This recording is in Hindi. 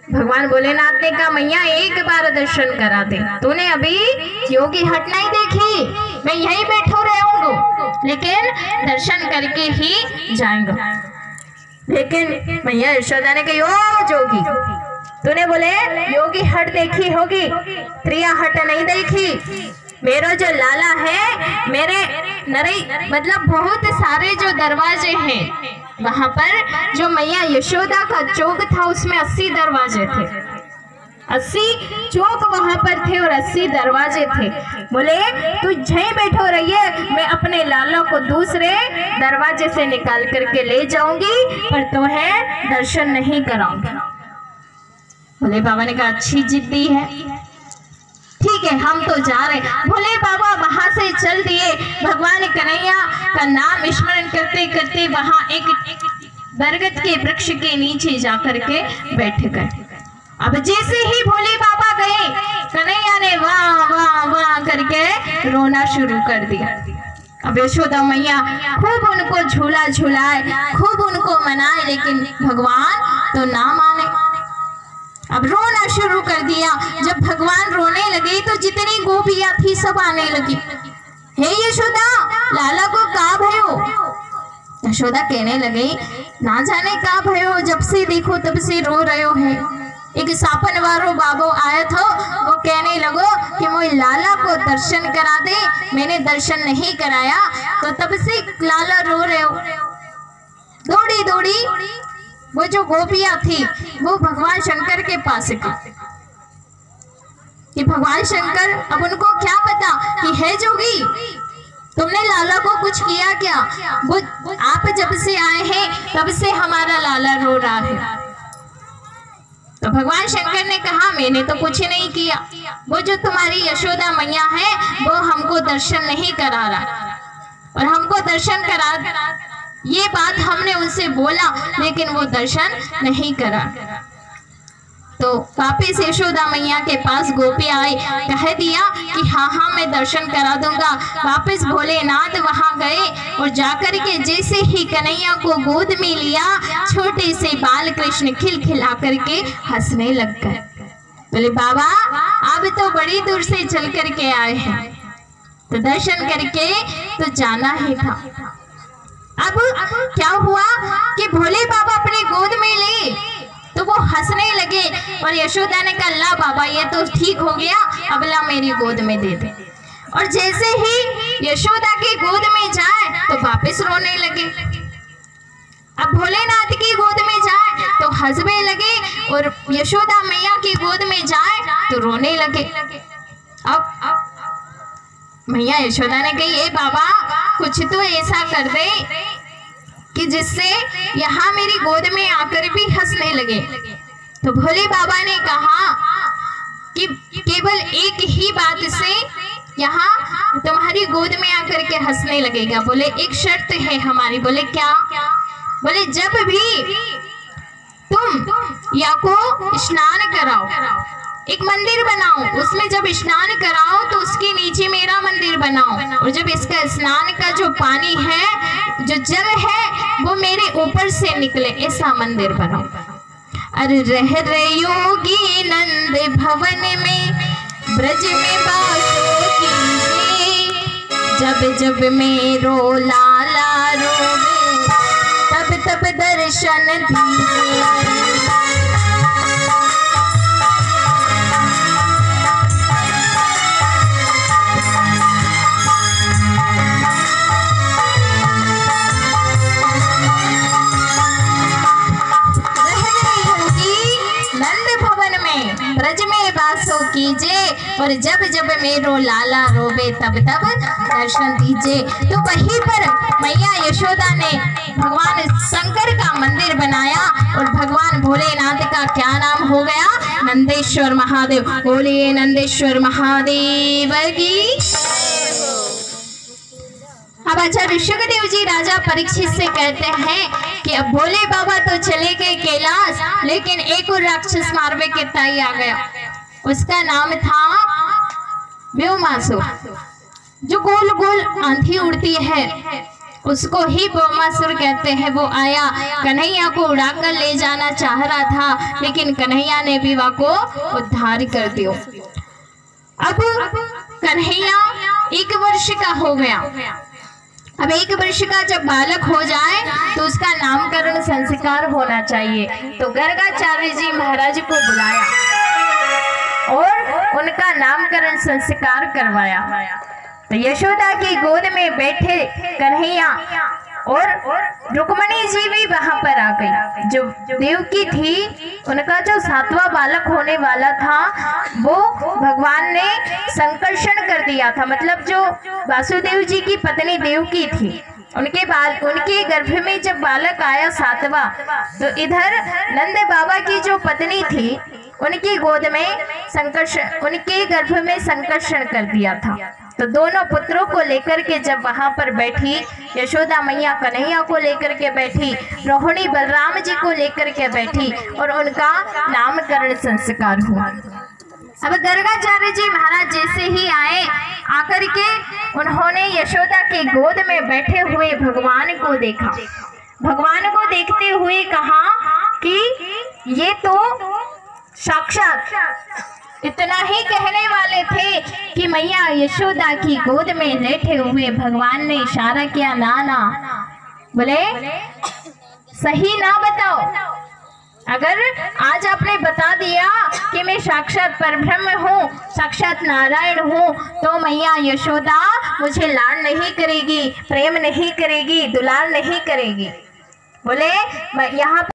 भगवान भोलेनाथ ने कहा मैया एक बार दर्शन करा दे, तूने अभी योगी हट नहीं देखी, मैं यहीं बैठो रहूंगा लेकिन दर्शन करके ही जाएंगे। लेकिन मैया यशोदा ने कही ओ जोगी, तूने बोले योगी हट देखी होगी, त्रिया हट नहीं देखी। मेरा जो लाला है, मेरे नरे मतलब बहुत सारे जो दरवाजे हैं वहां पर जो मैया यशोदा का चौक था उसमें 80 दरवाजे थे, 80 चौक वहां पर थे और 80 दरवाजे थे। बोले तू यहीं बैठो रहिए, मैं अपने लाला को दूसरे दरवाजे से निकाल करके ले जाऊंगी पर तुम्हें दर्शन नहीं कराऊंगी। भोले बाबा ने कहा अच्छी जिद्दी है, ठीक है हम तो जा रहे। भोले बाबा वहां से चल दिए। भगवान कन्हैया का नाम स्मरण करते करते वहां एक बरगद के वृक्ष के नीचे जाकर के बैठ गए। अब जैसे ही भोले बाबा गए, कन्हैया ने वाह वाह वाह करके रोना शुरू कर दिया। अब यशोदा मैया खूब उनको झूला झूलाए, खूब उनको मनाए, लेकिन भगवान तो ना माने। अब रोना शुरू कर दिया। जब भगवान रोने लगे तो जितनी गोपियां थी सब आने लगी, हे यशोदा लाला को कहा भयो। यशोदा कहने लगी ना जाने कहा भयो, जब से देखो तब से रो रहे हो है। एक सापन वारो बाबो आया था, वो कहने लगो कि मोई लाला को दर्शन करा दे, मैंने दर्शन नहीं कराया तो तब से लाला रो रहे हो। दौड़ी दौड़ी वो जो गोपियां थी वो भगवान शंकर के पास गई कि भगवान शंकर, अब उनको क्या पता कि है जोगी, तुमने लाला को कुछ किया क्या? वो आप जब से आए हैं तब से हमारा लाला रो रहा है। तो भगवान शंकर ने कहा मैंने तो कुछ नहीं किया, वो जो तुम्हारी यशोदा मैया है वो हमको दर्शन नहीं करा रहा और हमको दर्शन करा, ये बात हमने उनसे बोला लेकिन वो दर्शन नहीं करा। तो वापिस यशोदा मैया के पास गोपी आई, कह दिया कि हाँ हाँ मैं दर्शन करा दूंगा। वापिस भोलेनाथ वहां गए और जाकर के जैसे ही कन्हैया को गोद में लिया, छोटे से बाल कृष्ण खिलखिला करके हंसने लग गए। बोले बाबा अब तो बड़ी दूर से चल करके आए हैं तो दर्शन करके तो जाना ही था। अब क्या हुआ कि भोले बाबा अपने गोद में ले तो वो हंसने लगे और यशोदा ने कहा ला बाबा ये तो ठीक हो गया, अब ला मेरी गोद में दे दे। और जैसे ही यशोदा की गोद में जाए तो वापस रोने लगे। अब भोलेनाथ की गोद में जाए तो हंसने लगे और यशोदा मैया की गोद में जाए तो रोने लगे। अब मैया यशोदा ने कही ए बाबा कुछ तो ऐसा कर दे कि जिससे यहाँ मेरी गोद में आकर भी हंसने लगे। तो भोले बाबा ने कहा कि केवल एक ही बात से यहाँ तुम्हारी गोद में आकर के हंसने लगेगा। बोले एक शर्त है हमारी। बोले क्या? बोले जब भी तुम या को स्नान कराओ, एक मंदिर बनाओ, उसमें जब स्नान कराओ तो उसके नीचे मेरा मंदिर बनाओ और जब इसका स्नान का जो पानी है, जो जल है वो मेरे ऊपर से निकले, ऐसा मंदिर बनाओ। अरे रह रे योगी नंद भवन में ब्रज में बासो कीजिए, जब जब मेरो लाला रोवे तब तब दर्शन दीजिए। ब्रज में वासो कीजिए और जब जब मेरो लाला रोवे तब तब दर्शन दीजिए। तो वहीं पर मैया यशोदा ने भगवान शंकर का मंदिर बनाया और भगवान भोलेनाथ का क्या नाम हो गया? नंदेश्वर महादेव। बोलिए नंदेश्वर महादेव की। अब अच्छा ऋषभदेव जी राजा परीक्षित से कहते हैं कि अब भोले बाबा तो चले गए कैलाश, लेकिन एक और राक्षस मारवे के ताई आ गया। उसका नाम था व्योमासुर, जो गोल गोल आंधी उड़ती है उसको ही भौमासुर कहते हैं। वो आया, कन्हैया को उड़ाकर ले जाना चाह रहा था, लेकिन कन्हैया ने विवाह को उद्धार कर दिया। अब कन्हैया 1 वर्ष का हो गया। अब 1 वर्ष का जब बालक हो जाए तो उसका नामकरण संस्कार होना चाहिए। तो गर्गाचार्य जी महाराज को बुलाया और उनका नामकरण संस्कार करवाया। तो यशोदा की गोद में बैठे कन्हैया और रुक्मणी जी भी वहां पर आ गई। जो देवकी थी, उनका जो 7वां बालक होने वाला था वो भगवान ने संकर्षण कर दिया था। मतलब जो वासुदेव जी की पत्नी देवकी थी, उनके गर्भ में जब बालक आया 7वां, तो इधर नंद बाबा की जो पत्नी थी उनकी गोद में उनके गर्भ में संकर्षण कर दिया था। तो दोनों पुत्रों को लेकर के जब वहां पर बैठी, यशोदा मैया कन्हैया को लेकर के बैठी, रोहिणी बलराम जी को लेकर के बैठी और उनका नामकरण संस्कार हुआ। अब गर्गाचार्य जी महाराज जैसे ही आए, आकर के उन्होंने यशोदा के गोद में बैठे हुए भगवान को देखा। भगवान को देखते हुए कहा कि ये तो साक्षात इतना ही कहने वाले थे कि मैया यशोदा की गोद में लेटे हुए भगवान ने इशारा किया, नाना। बोले सही ना बताओ, अगर आज आपने बता दिया कि मैं साक्षात परब्रह्म हूँ, साक्षात नारायण हूँ, तो मैया यशोदा मुझे लाड नहीं करेगी, प्रेम नहीं करेगी, दुलार नहीं करेगी। बोले यहाँ